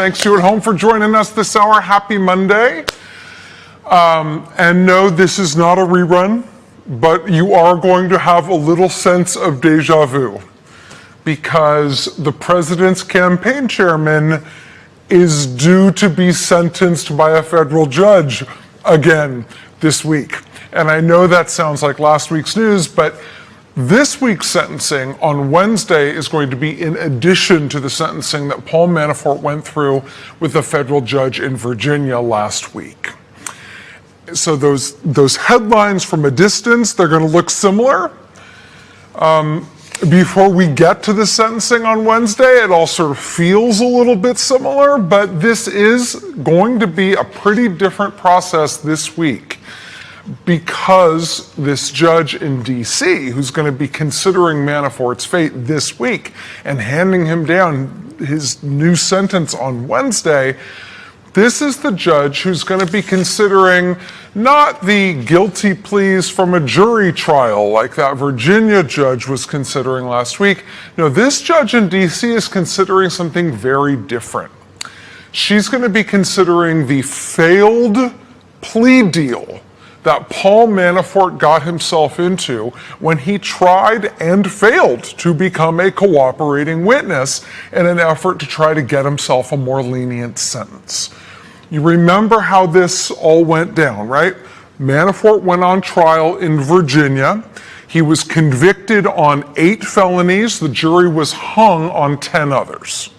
Thanks to you at home for joining us this hour. Happy Monday. And no, this is not a rerun, but you are going to have a little sense of deja vu because the president's campaign chairman is due to be sentenced by a federal judge again this week. And I know that sounds like last week's news, but this week's sentencing on Wednesday is going to be in addition to the sentencing that Paul Manafort went through with a federal judge in Virginia last week. So those headlines from a distance, they're going to look similar. Before we get to the sentencing on Wednesday, it all sort of feels a little bit similar, but this is going to be a pretty different process this week because this judge in D.C., who's going to be considering Manafort's fate this week and handing him down his new sentence on Wednesday, this is the judge who's going to be considering not the guilty pleas from a jury trial like that Virginia judge was considering last week. No, this judge in D.C. is considering something very different. She's going to be considering the failed plea deal that Paul Manafort got himself into when he tried and failed to become a cooperating witness in an effort to try to get himself a more lenient sentence. You remember how this all went down, right? Manafort went on trial in Virginia. He was convicted on 8 felonies. The jury was hung on 10 others.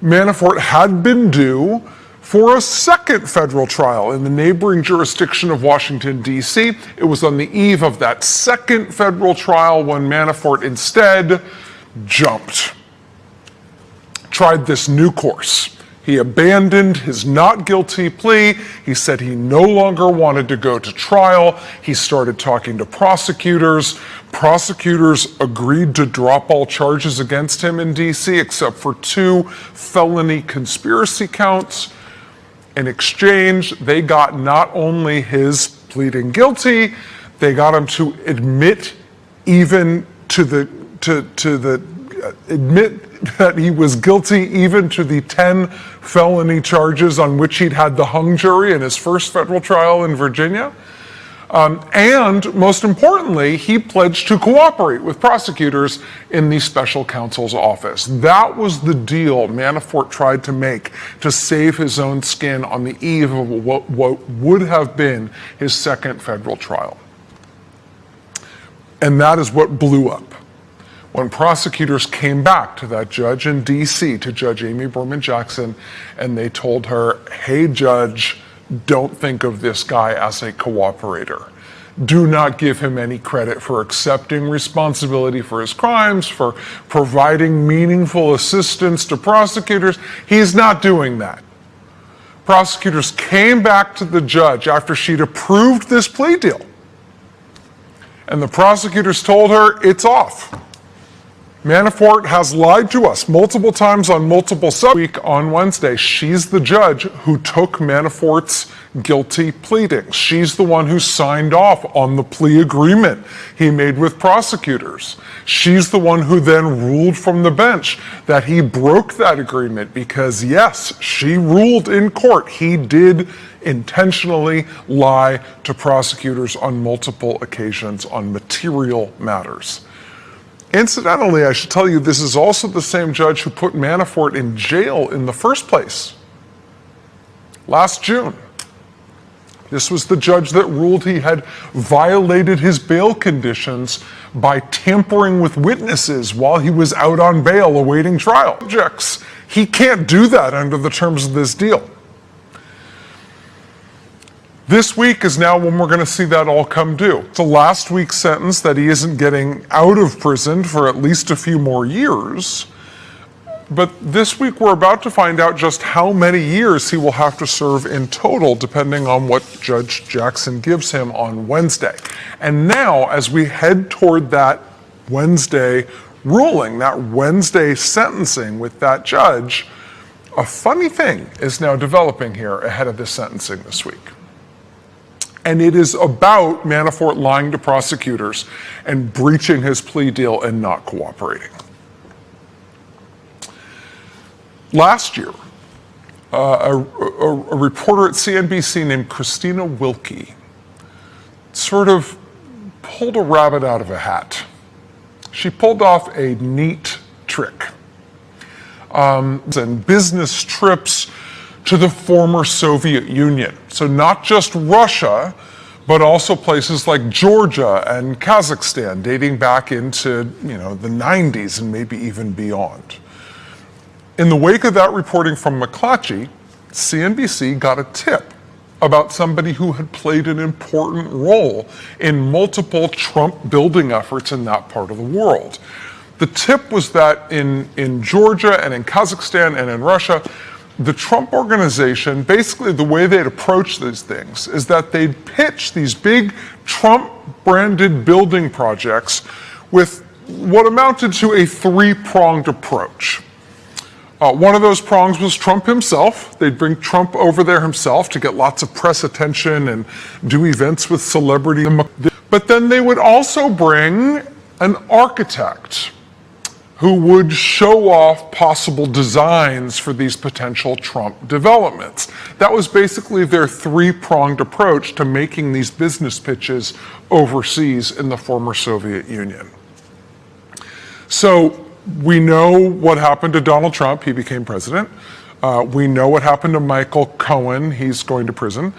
Manafort had been due for a second federal trial in the neighboring jurisdiction of Washington, D.C. It was on the eve of that second federal trial when Manafort instead jumped, tried this new course. He abandoned his not guilty plea. He said he no longer wanted to go to trial. He started talking to prosecutors. Prosecutors agreed to drop all charges against him in D.C. except for 2 felony conspiracy counts. In exchange, they got not only his pleading guilty, they got him to admit admit that he was guilty even to the 10 felony charges on which he'd had the hung jury in his first federal trial in Virginia. And most importantly, he pledged to cooperate with prosecutors in the special counsel's office. That was the deal Manafort tried to make to save his own skin on the eve of what would have been his second federal trial. And that is what blew up when prosecutors came back to that judge in D.C., to Judge Amy Berman Jackson, and they told her, hey, Judge, don't think of this guy as a cooperator. Do not give him any credit for accepting responsibility for his crimes, for providing meaningful assistance to prosecutors. He's not doing that. Prosecutors came back to the judge after she'd approved this plea deal. And the prosecutors told her, it's off. Manafort has lied to us multiple times on multiple subjects. On Wednesday, she's the judge who took Manafort's guilty pleadings. She's the one who signed off on the plea agreement he made with prosecutors. She's the one who then ruled from the bench that he broke that agreement because, yes, she ruled in court he did intentionally lie to prosecutors on multiple occasions on material matters. Incidentally, I should tell you, this is also the same judge who put Manafort in jail in the first place last June. This was the judge that ruled he had violated his bail conditions by tampering with witnesses while he was out on bail awaiting trial. He can't do that under the terms of this deal. This week is now when we're going to see that all come due. It's a last week's sentence that he isn't getting out of prison for at least a few more years. But this week we're about to find out just how many years he will have to serve in total, depending on what Judge Jackson gives him on Wednesday. And now, as we head toward that Wednesday ruling, that Wednesday sentencing with that judge, a funny thing is now developing here ahead of this sentencing this week. And it is about Manafort lying to prosecutors and breaching his plea deal and not cooperating. Last year, a reporter at CNBC named Christina Wilkie sort of pulled a rabbit out of a hat. She pulled off a neat trick. And business trips to the former Soviet Union. So not just Russia, but also places like Georgia and Kazakhstan, dating back into the 90s and maybe even beyond. In the wake of that reporting from McClatchy, CNBC got a tip about somebody who had played an important role in multiple Trump building efforts in that part of the world. The tip was that in Georgia and in Kazakhstan and in Russia, the Trump organization, basically the way they'd approach these things is that they'd pitch these big Trump-branded building projects with what amounted to a three-pronged approach. One of those prongs was Trump himself. They'd bring Trump over there himself to get lots of press attention and do events with celebrities. But then they would also bring an architect who would show off possible designs for these potential Trump developments. That was basically their three-pronged approach to making these business pitches overseas in the former Soviet Union. So we know what happened to Donald Trump. He became president. We know what happened to Michael Cohen. He's going to prison.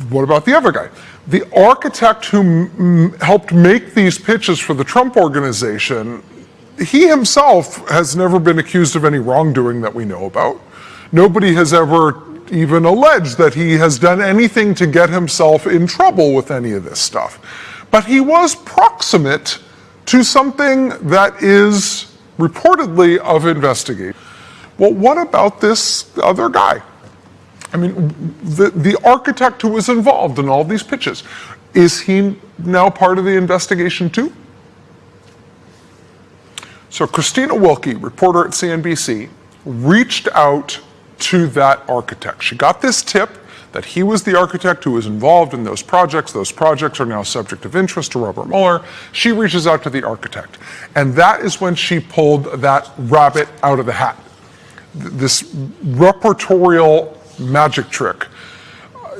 What about the other guy? The architect who helped make these pitches for the Trump organization, he himself has never been accused of any wrongdoing that we know about. Nobody has ever even alleged that he has done anything to get himself in trouble with any of this stuff. But he was proximate to something that is reportedly of investigation. Well, what about this other guy? I mean, the architect who was involved in all these pitches, is he now part of the investigation too? So Christina Wilkie, reporter at CNBC, reached out to that architect. She got this tip that he was the architect who was involved in those projects. Those projects are now subject of interest to Robert Mueller. She reaches out to the architect. And that is when she pulled that rabbit out of the hat. This reportorial magic trick.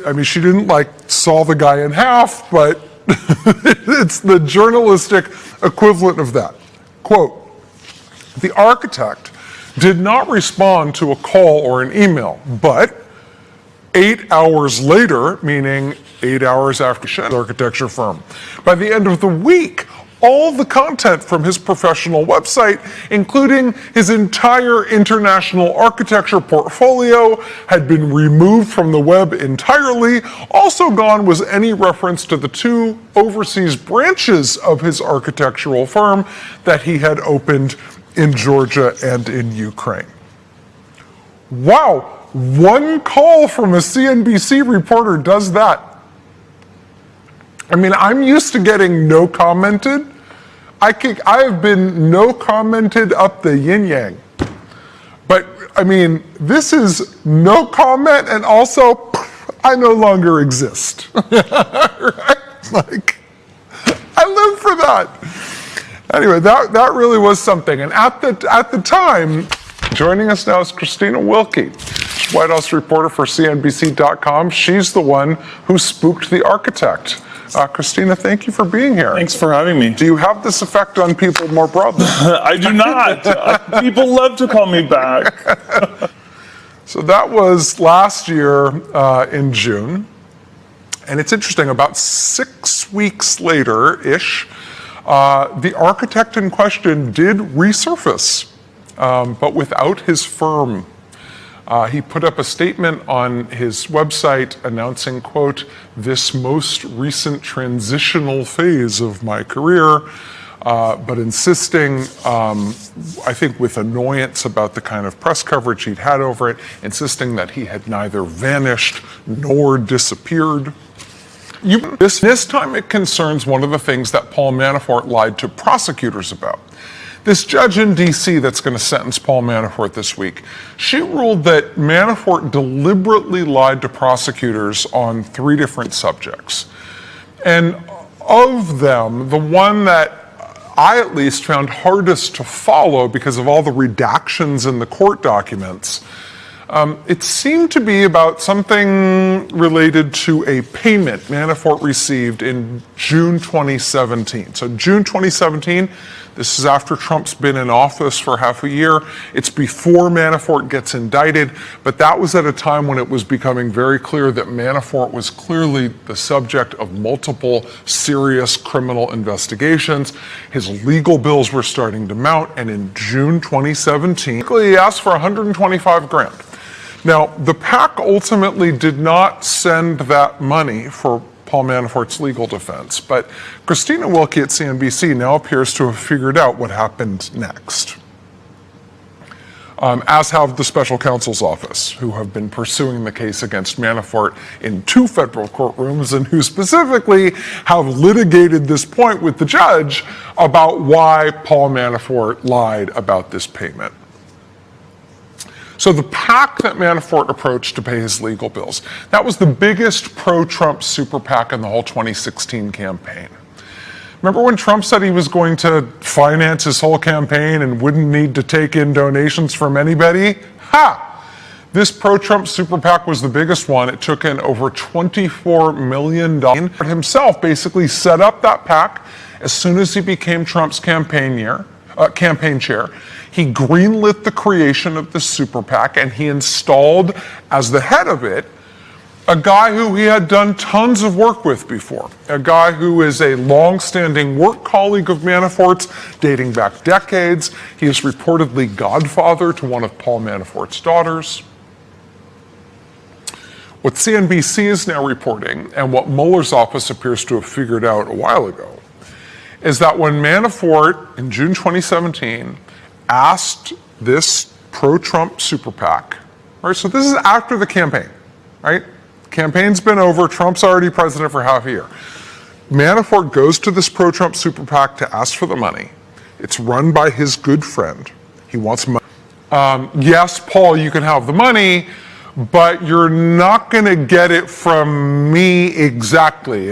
I mean, she didn't saw the guy in half, but it's the journalistic equivalent of that. Quote, the architect did not respond to a call or an email, but 8 hours later, meaning 8 hours after the architecture firm, by the end of the week, all the content from his professional website, including his entire international architecture portfolio, had been removed from the web entirely. Also gone was any reference to the two overseas branches of his architectural firm that he had opened in Georgia and in Ukraine. Wow, one call from a CNBC reporter does that. I mean, I'm used to getting no commented. I have been no commented up the yin yang. But I mean, this is no comment and also I no longer exist. Right? I live for that. Anyway, that really was something. And at the time, joining us now is Christina Wilkie, White House reporter for CNBC.com. She's the one who spooked the architect. Christina, thank you for being here. Thanks for having me. Do you have this effect on people more broadly? I do not. People love to call me back. So that was last year in June. And it's interesting, about 6 weeks later-ish, the architect in question did resurface, but without his firm. He put up a statement on his website announcing, quote, this most recent transitional phase of my career, but insisting, I think with annoyance about the kind of press coverage he'd had over it, insisting that he had neither vanished nor disappeared. This time it concerns one of the things that Paul Manafort lied to prosecutors about. This judge in D.C. that's going to sentence Paul Manafort this week, she ruled that Manafort deliberately lied to prosecutors on 3 different subjects. And of them, the one that I at least found hardest to follow because of all the redactions in the court documents It seemed to be about something related to a payment Manafort received in June 2017. So June 2017, this is after Trump's been in office for half a year. It's before Manafort gets indicted, but that was at a time when it was becoming very clear that Manafort was clearly the subject of multiple serious criminal investigations. His legal bills were starting to mount, and in June 2017, he asked for 125 grand. Now, the PAC ultimately did not send that money for Paul Manafort's legal defense, but Christina Wilkie at CNBC now appears to have figured out what happened next. As have the special counsel's office, who have been pursuing the case against Manafort in 2 federal courtrooms and who specifically have litigated this point with the judge about why Paul Manafort lied about this payment. So the PAC that Manafort approached to pay his legal bills, that was the biggest pro-Trump super PAC in the whole 2016 campaign. Remember when Trump said he was going to finance his whole campaign and wouldn't need to take in donations from anybody? Ha! This pro-Trump super PAC was the biggest one. It took in over $24 million. Himself basically set up that PAC as soon as he became Trump's campaign chair. He greenlit the creation of the super PAC, and he installed as the head of it a guy who he had done tons of work with before, a guy who is a long-standing work colleague of Manafort's, dating back decades. He is reportedly godfather to one of Paul Manafort's daughters. What CNBC is now reporting, and what Mueller's office appears to have figured out a while ago, is that when Manafort, in June 2017, asked this pro-Trump super PAC, right? So this is after the campaign, right? Campaign's been over, Trump's already president for half a year. Manafort goes to this pro-Trump super PAC to ask for the money. It's run by his good friend. He wants money. Yes, Paul, you can have the money, but you're not going to get it from me exactly.